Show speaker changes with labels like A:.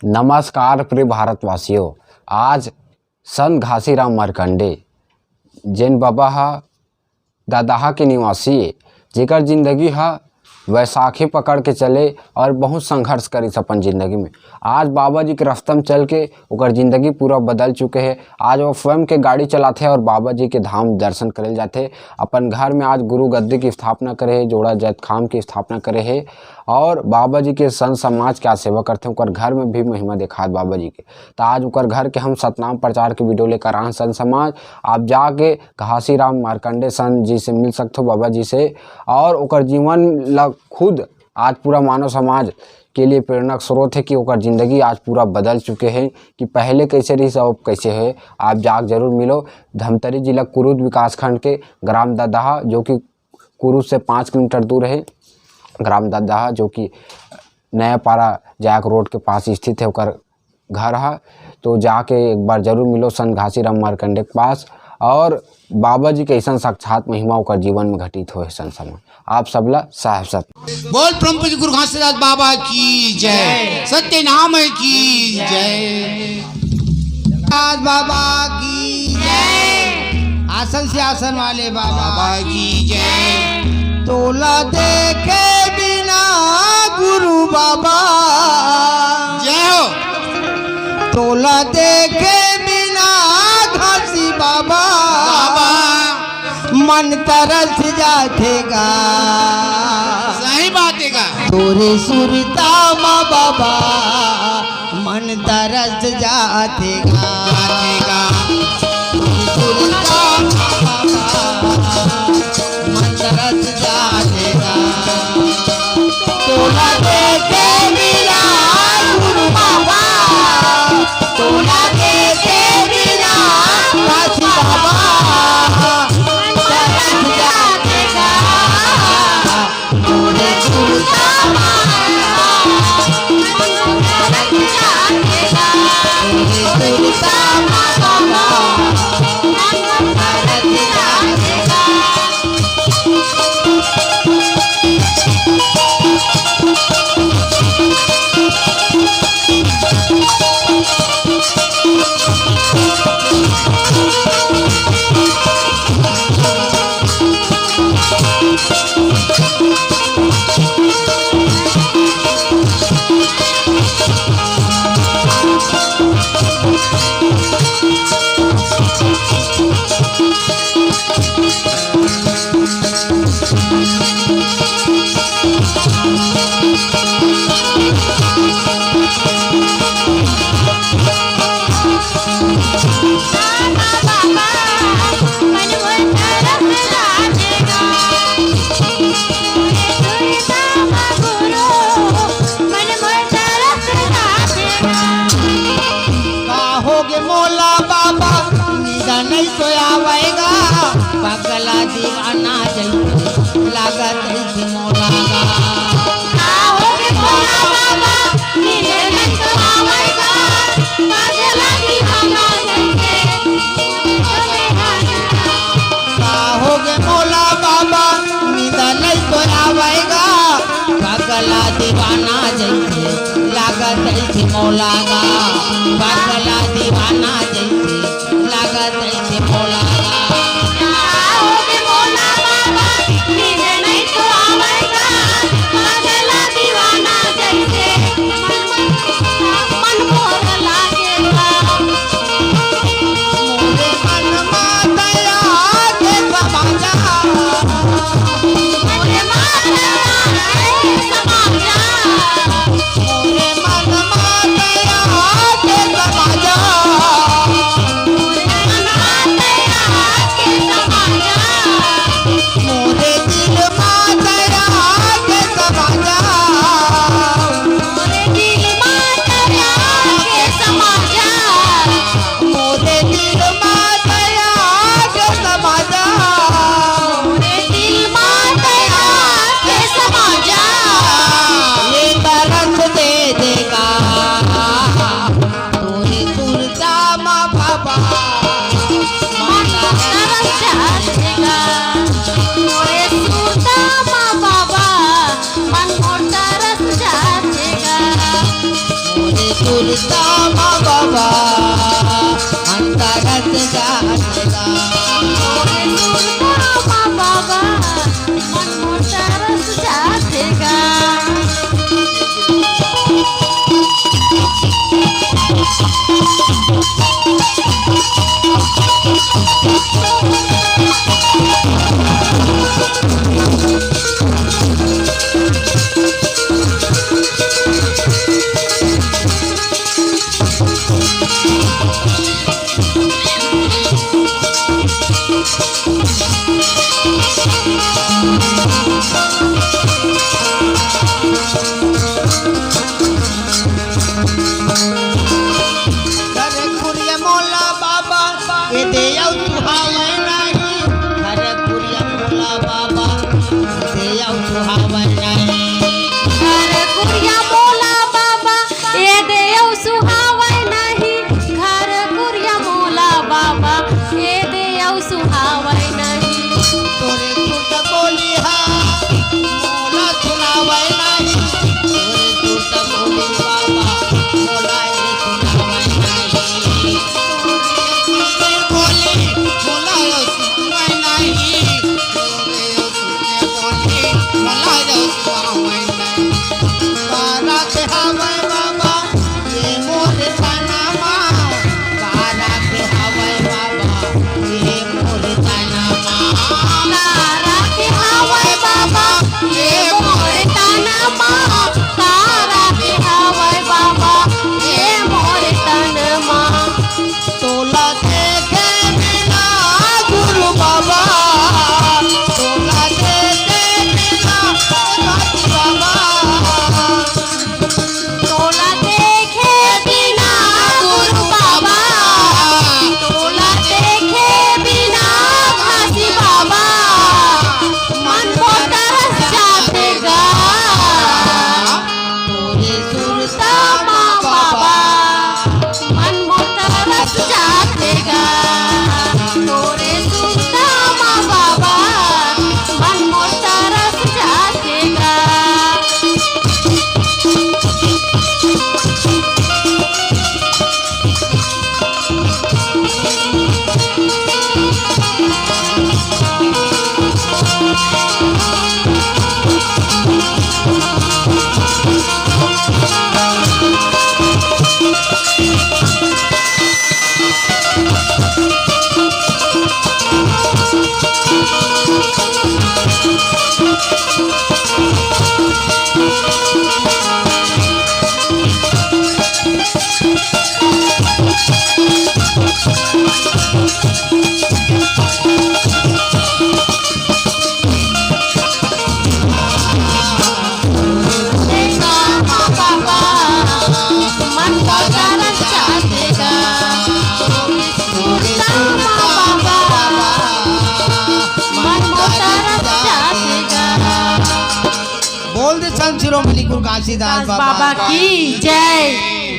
A: नमस्कार प्रिय भारतवासियों। आज संत घासीराम मार्कंडे जैन बाबा हा ददाहा के निवासी है, जेकर जिंदगी हा वैसाखी पकड़ के चले और बहुत संघर्ष करी अपन जिंदगी में। आज बाबा जी के रास्ते में चल के ओकर जिंदगी पूरा बदल चुके हैं। आज वो स्वयं के गाड़ी चलाते और बाबा जी के धाम दर्शन करे जाते। अपन घर में आज गुरु गद्दी की स्थापना करे है, जोड़ा जैत खाम की स्थापना करे है और बाबा जी के संत समाज क्या सेवा करते हैं। घर में भी महिमा देखा बाबा जी के। तो आज उकर घर के हम सतनाम प्रचार के वीडियो लेकर आए संत समाज। आप जाके घासीराम मार्कंडे संत जी से मिल सकते हो, बाबा जी से, और उकर जीवन खुद आज पूरा मानव समाज के लिए प्रेरणा स्रोत है कि ओकर जिंदगी आज पूरा बदल चुके हैं कि पहले कैसे रही सब कैसे है। आप जाके जरूर मिलो। धमतरी जिला कुरुद विकास खंड के ग्राम ददाहा, जो कि कुरुद से 5 किलोमीटर दूर है, ग्राम ददाहा जो कि नया पारा जाक रोड के पास स्थित है ओकर घर है। तो जाके एक बार जरूर मिलो संत घासीराम मार्कंडे के पास, और बाबा जी के ऐसा साक्षात महिमा ओकर जीवन में घटित हो संत समाज। आप सबला साहब सत
B: बोल परम पूज्य गुरु घासीदास बाबा की जय, सत्य नाम की जय, बाबा की जय, आसन से आसन वाले बाबा की जय। तोला देखे बिना गुरु बाबा जय हो, तोला देखे बिना घासी बाबा मन तरस जातेगा। सही बात है तोरे सुरता माँ बाबा मन तरस जातेगा। सुरता मन तरस जातेगा। तोला देखे बिना गुरु बाबा, तोला देखे बिना काशी बाबा नहीं सोयावेगा पगला दीवाना जैसे लागत है मोलागा। आओगे भोला बाबा नींद नहीं सोयावेगा पगला दीवाना जैसे। आओगे भोला बाबा नींद नहीं सोयावेगा पगला दीवाना जैसे लागत है मोलागा। पगला दीवाना जैसे लागत है मोलागा। आओगे भोला बाबा नींद नहीं तो आवेगा पगला दीवाना जैसे मन मोर लागेगा। मोरे मन में दया के समाजा, मोरे मन में समाजा, मोरे मन में दया के समाजा। सुरता माँ बाबा अंतरत जानेगा
C: तोरे सुरता माँ बाबा मन मोटा रस जातेगा
B: करे खुरिया मोला बाबा ये दे आउ सुहावे नहीं करे खुरिया मोला बाबा दे आउ सुहावे नहीं
C: घर कुरिया मोला बाबा ए देव सुहावै नहीं घर कुरिया मोला बाबा ए देव सुहावै नहीं
B: तोरे झूठ बोली हा मोला सुनावे नहीं तोरे झूठ बोली बाबा मोला ये सुनावे नहीं तोरे बोली मोला ये सुनावे नहीं तोरे झूठ बोली मोला ये सुनावे नहीं बारा के हवे बाबा ये मोर सनमा बारा के हवे बाबा ये मोर सनमा
C: तारा के हवै बाबा ये मोर तनमा तारा के हवै बाबा ये मोर तनमा
B: तोला देखे बिना गुरु बाबा तोला देखे बिना बाबा
C: तोला देखे बिना गुरु बाबा तोला देखे बिना घासी बाबा मन को तरस जातेगा
B: तोरे सुरता
C: माँ बाबा मन को तरस जातेगा तोरे सुनता माँ बाबा मन को तरस जातेगा देगा माँ बाबा मन को तरस जातेगा सुनता माँ बाबा मन को तरस जातेगा
B: बोल दे संत शिरोमणि गुरु घासीदास
C: बाबा की जय।